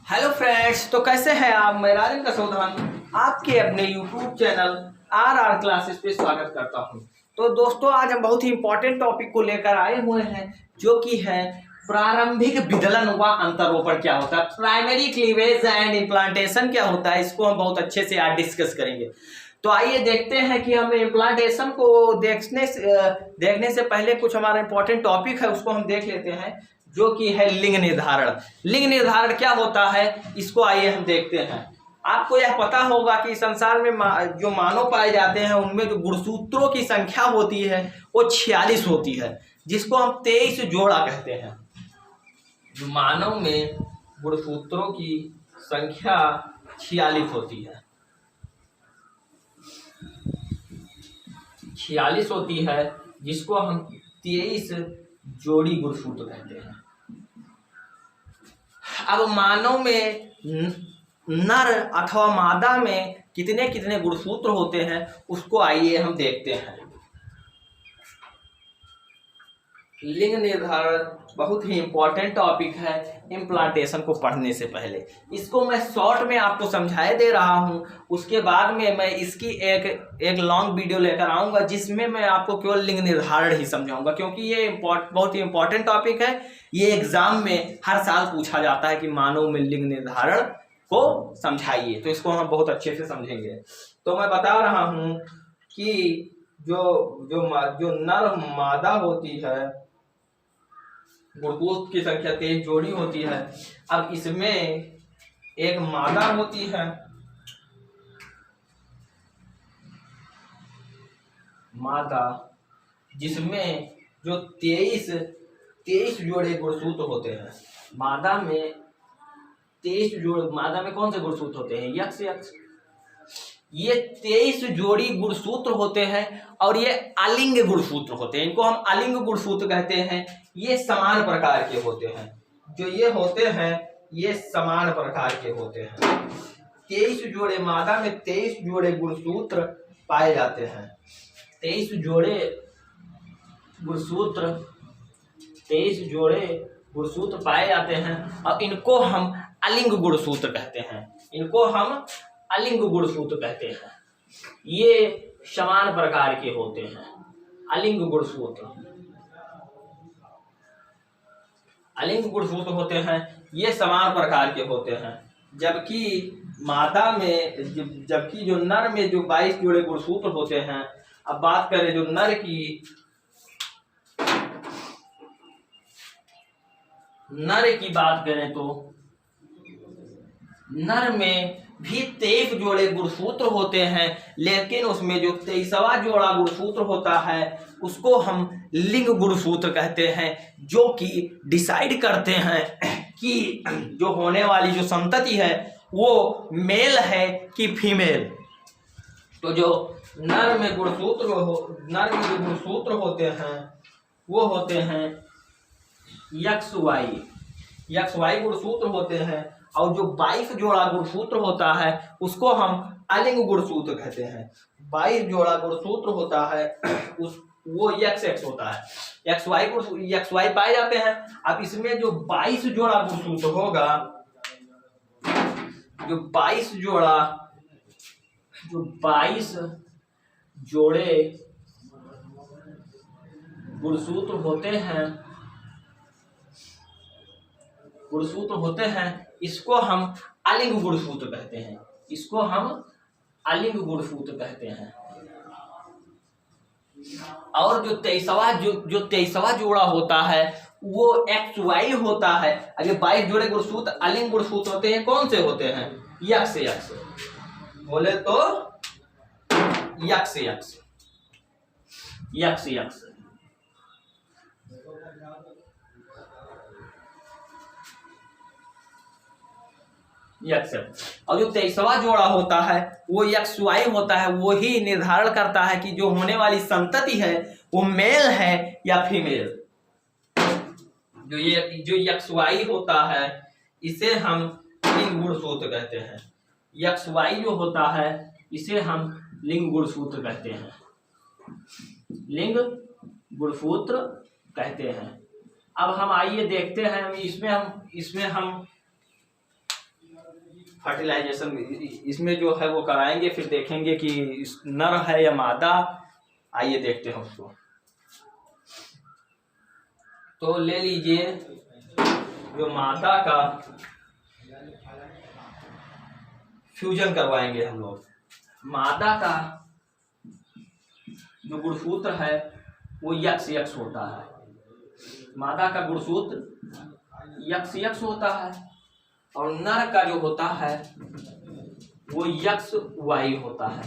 Hello friends, तो कैसे हैं आप। मैं राजन कसौधन आपके अपने यूट्यूब चैनल आर क्लासेस पे स्वागत करता हूं। तो दोस्तों, आज हम बहुत ही इंपॉर्टेंट टॉपिक को लेकर आए हुए हैं, जो कि है प्रारंभिक विदलन व अंतरोपण क्या होता है, प्राइमरी क्लीवेज एंड इम्प्लांटेशन क्या होता है। इसको हम बहुत अच्छे से आज डिस्कस करेंगे। तो आइए देखते हैं कि हम इम्प्लांटेशन को देखने से पहले कुछ हमारा इंपॉर्टेंट टॉपिक है, उसको हम देख लेते हैं, जो कि है लिंग निर्धारण। लिंग निर्धारण क्या होता है, इसको आइए हम देखते हैं। आपको यह पता होगा कि संसार में जो मानव पाए जाते हैं, उनमें जो गुणसूत्रों की संख्या होती है वो 46 होती है, जिसको हम 23 जोड़ा कहते हैं। जो मानव में गुणसूत्रों की संख्या 46 होती है, 46 होती है, जिसको हम 23 जोड़ी गुणसूत्र कहते हैं। अब मानव में नर अथवा मादा में कितने कितने गुणसूत्र होते हैं, उसको आइए हम देखते हैं। लिंग निर्धारण बहुत ही इंपॉर्टेंट टॉपिक है इम्प्लांटेशन को पढ़ने से पहले। इसको मैं शॉर्ट में आपको समझाए दे रहा हूं, उसके बाद में मैं इसकी एक लॉन्ग वीडियो लेकर आऊंगा, जिसमें मैं आपको केवल लिंग निर्धारण ही समझाऊंगा, क्योंकि ये बहुत ही इंपॉर्टेंट टॉपिक है। ये एग्जाम में हर साल पूछा जाता है कि मानव में लिंग निर्धारण को समझाइए, तो इसको हम बहुत अच्छे से समझेंगे। तो मैं बता रहा हूं कि जो नर मादा होती है, गुणसूत्र की संख्या 23 जोड़ी होती है। अब इसमें एक मादा होती है, मादा, जिसमें जो 23 जोड़े गुणसूत्र होते हैं। मादा में 23 जोड़े, मादा में कौन से गुणसूत्र होते हैं, यक्ष यक्ष। ये 23 जोड़ी गुणसूत्र होते हैं और ये अलिंग गुणसूत्र होते हैं। इनको हम अलिंग गुणसूत्र कहते हैं। ये समान प्रकार के होते हैं। जो ये होते हैं, ये समान प्रकार के होते हैं। 23 जोड़े, मादा में 23 जोड़े गुणसूत्र पाए जाते हैं। 23 जोड़े गुणसूत्र, 23 जोड़े गुणसूत्र पाए जाते हैं और इनको हम अलिंग गुणसूत्र कहते हैं। इनको हम अलिंग गुणसूत्र कहते हैं। ये समान प्रकार के होते हैं, अलिंग गुणसूत्र। अलिंग गुणसूत्र होते हैं, ये समान प्रकार के होते हैं। जबकि मादा में, जबकि जो नर में जो 22 जोड़े गुणसूत्र होते हैं। अब बात करें जो नर की बात करें, तो नर में भी 23 जोड़े गुणसूत्र होते हैं, लेकिन उसमें जो 23वां जोड़ा गुणसूत्र होता है, उसको हम लिंग गुणसूत्र कहते हैं, जो कि डिसाइड करते हैं कि जो होने वाली जो संतति है वो मेल है कि फीमेल। तो जो नर में जो गुणसूत्र होते हैं, वो होते हैं यक्ष वाई गुणसूत्र होते हैं। और जो 22 जोड़ा गुणसूत्र होता है, उसको हम अलिंग गुणसूत्र कहते हैं। 22 जोड़ा गुणसूत्र होता है, वो यक्ष होता है। यक्ष वाई पाए जाते हैं। अब इसमें जो 22 जोड़ा गुणसूत्र होगा, जो 22 जोड़े गुणसूत्र होते हैं, इसको हम अलिंग गुणसूत्र कहते हैं। इसको हम अलिंग गुणसूत्र कहते हैं। और जो 23वां जोड़ा होता है, वो एक्स वाई होता है। अगर 22 जोड़े गुणसूत्र अलिंग गुणसूत्र होते हैं, कौन से होते हैं, यक्ष। बोले तो यक्ष। और जो 23वां जोड़ा होता है, वो यक्ष वाई होता है। वो ही निर्धारण करता है कि जो होने वाली संतति है वो मेल है या फीमेल। जो यक्ष वाई होता है, इसे हम लिंग गुणसूत्र कहते हैं। यक्ष वाई जो होता है, इसे हम लिंग गुणसूत्र कहते हैं। लिंग गुणसूत्र कहते हैं। अब हम आइए देखते हैं, इसमें हम फर्टिलाइजेशन इसमें जो है वो कराएंगे, फिर देखेंगे कि नर है या मादा। आइए देखते हैं उसको। तो ले लीजिए जो मादा का फ्यूजन करवाएंगे हम लोग। मादा का जो गुणसूत्र है वो यक्स यक्स होता है। मादा का गुणसूत्र यक्स यक्स होता है और नर का जो होता है वो यक्स वाई होता है।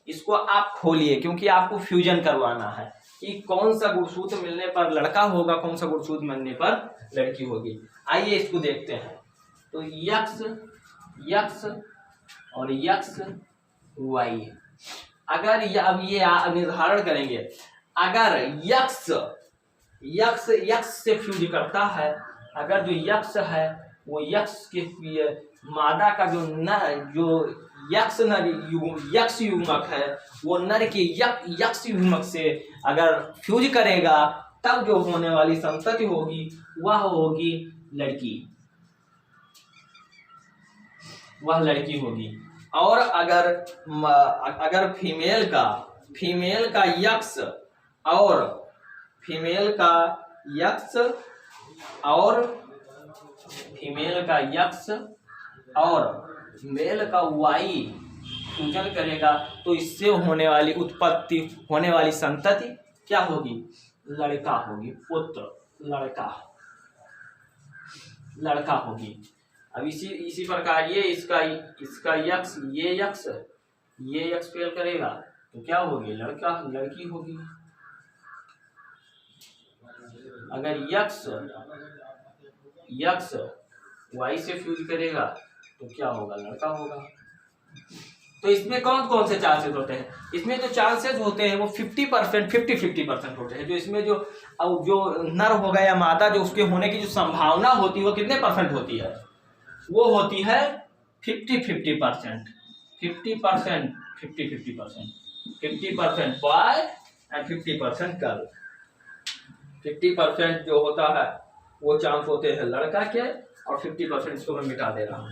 इसको आप खोलिए क्योंकि आपको फ्यूजन करवाना है कि कौन सा गुणसूत्र मिलने पर लड़का होगा, कौन सा गुणसूत्र मिलने पर लड़की होगी। आइए इसको देखते हैं। तो यक्स यक्स और यक्स वाई, अगर अब ये निर्धारण करेंगे, अगर यक्स यक्स यक्स से फ्यूज करता है, अगर जो यक्स है वो यक्स के मादा का जो यक्स नर यक्स युग्मक है वो नर के यक्स युग्मक से अगर फ्यूज करेगा, तब जो होने वाली संतति होगी वह होगी लड़की, वह लड़की होगी। और अगर फीमेल का यक्स और फीमेल का यक्स और मेल का वाई फ्यूजन करेगा, तो इससे होने वाली उत्पत्ति, होने वाली संतति क्या होगी? लड़का होगी, पुत्र, लड़का होगी। अब इसी प्रकार ये इसका यक्स ये यक्स फेल करेगा तो क्या होगी? लड़की होगी। अगर यक्स वाई से फ्यूज करेगा तो क्या होगा? लड़का होगा। तो इसमें कौन कौन से चांसेस होते हैं? इसमें जो चांसेस होते हैं वो 50% 50% होते हैं। जो इसमें जो नर होगा या मादा जो उसके होने की जो संभावना होती है वो कितने परसेंट होती है? वो होती है 50% 50% बॉय एंड 50% गर्ल। 50% जो होता है वो चांस होते हैं लड़का के, और 50% इसको मैं मिटा दे रहा हूँ।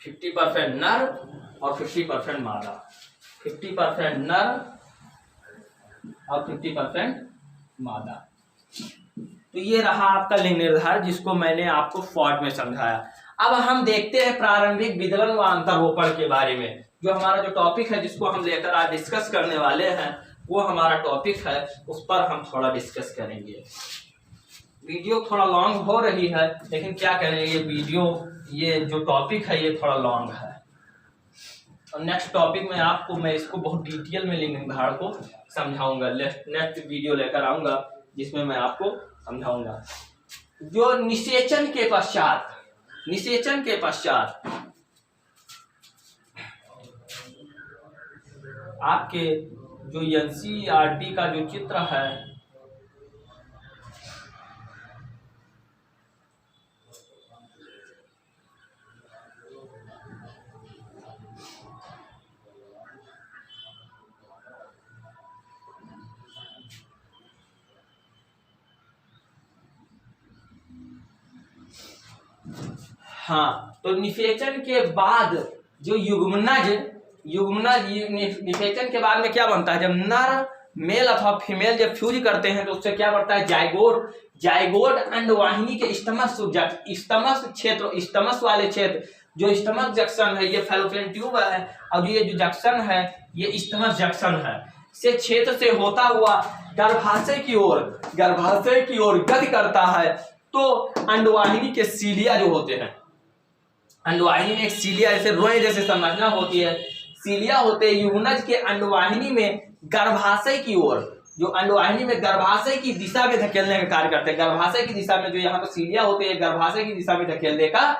50% नर और 50% मादा, 50% नर और 50% मादा। तो ये रहा आपका लिंग निर्धारण, जिसको मैंने आपको शॉर्ट में समझाया। अब हम देखते हैं प्रारंभिक विदलन व अंतरोपण के बारे में। जो हमारा जो टॉपिक है जिसको हम लेकर आज डिस्कस करने वाले हैं, वो हमारा टॉपिक है, उस पर हम थोड़ा डिस्कस करेंगे। वीडियो थोड़ा लॉन्ग हो रही है, लेकिन क्या करेंगे, ये जो टॉपिक है ये थोड़ा लॉन्ग है। और नेक्स्ट टॉपिक में मैं इसको बहुत डिटेल में लिंग निर्धारण को समझाऊंगा। नेक्स्ट वीडियो लेकर आऊंगा जिसमें मैं आपको समझाऊंगा। जो निषेचन के पश्चात आपके जो NCERT का जो चित्र है, हाँ, तो निषेचन के बाद जो निषेचन के बाद में क्या बनता है? जब नर मेल अथवा फीमेल जब फ्यूज करते हैं तो उससे क्या बढ़ता है? जाइगोट अंडवाहिनी के स्टमस वाले क्षेत्र, जो स्टमक जंक्शन है, ये फैलोपियन ट्यूब है, और ये जो जंक्शन है ये स्टमक जंक्शन है, से क्षेत्र से होता हुआ गर्भाशय की ओर गति करता है। तो अंडवाहिनी के सीलिया जो होते हैं, अंडवाहिनी में एक सीलिया जैसे रोए जैसे संरचना होती है, सीलिया होते हैं युग्मनज के अंडवाहिनी में गर्भाशय की ओर, जो अंडवाहिनी में गर्भाशय की दिशा में धकेलने का कार्य करते हैं। गर्भाशय की दिशा में जो यहाँ पर सीलिया होते हैं गर्भाशय की दिशा में धकेलने का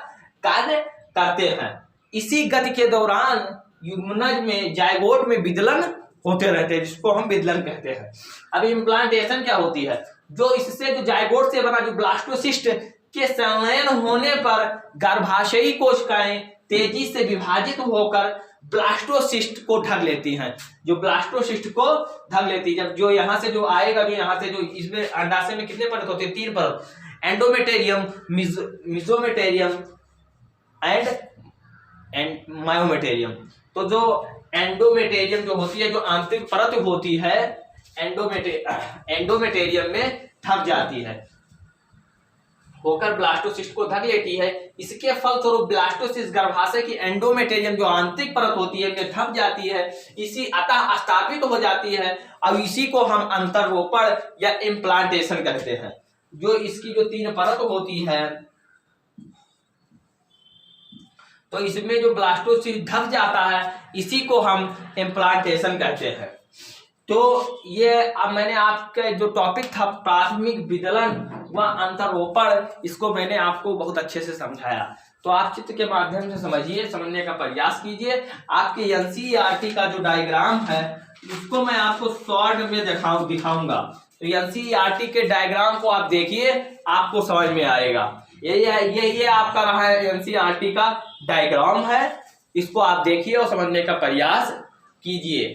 कार्य करते हैं। इसी गति के दौरान युग्मनज में जाइगोट में विदलन होते रहते हैं, जिसको हम विदलन कहते हैं। अब इम्प्लांटेशन क्या होती है? जो इससे जो जाइगोट से बना जो ब्लास्टोसिस्ट के संलयन होने पर गर्भाशयी कोशिकाएं तेजी से विभाजित होकर ब्लास्टोसिस्ट को ढक लेती हैं। जो ब्लास्टोसिस्ट को ढक लेती है, जब जो यहाँ से जो आएगा, जो यहाँ से जो इसमें अंडाशय में कितने परत होते हैं? 3 परत। एंडोमेटेरियम, मिजोमेटेरियम एंड मायोमेटेरियम। तो जो एंडोमेटेरियम जो होती है, जो आंतरिक परत होती है, एंडोमेटेरियम में थक जाती है, होकर ब्लास्टोसिस्ट को ढक लेती है। इसके फलस्वरूप ब्लास्टोसिस्ट गर्भाशय की एंडोमेटेरियम जो आंतरिक परत होती है में ढक जाती है, इसी अतः स्थापित हो जाती है। अब इसी को हम अंतरोपण या इम्प्लांटेशन कहते हैं। जो इसकी जो 3 परत होती है, तो इसमें जो ब्लास्टोसिस्ट ढक जाता है, इसी को हम इम्प्लांटेशन कहते हैं। तो ये अब मैंने आपका जो टॉपिक था प्राथमिक विदलन व अंतरोपण, इसको मैंने आपको बहुत अच्छे से समझाया। तो आप चित्र के माध्यम से समझिए, समझने का प्रयास कीजिए। आपके एनसीईआरटी का जो डायग्राम है उसको मैं आपको शॉर्ट में दिखाऊंगा। तो एनसीईआरटी के डायग्राम को आप देखिए, आपको समझ में आएगा। ये आपका रहा है एनसीईआरटी का डायग्राम है, इसको आप देखिए और समझने का प्रयास कीजिए।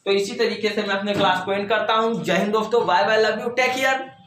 तो इसी तरीके से मैं अपने क्लास को एंड करता हूं। जय हिंद दोस्तों, bye bye, love you, take care.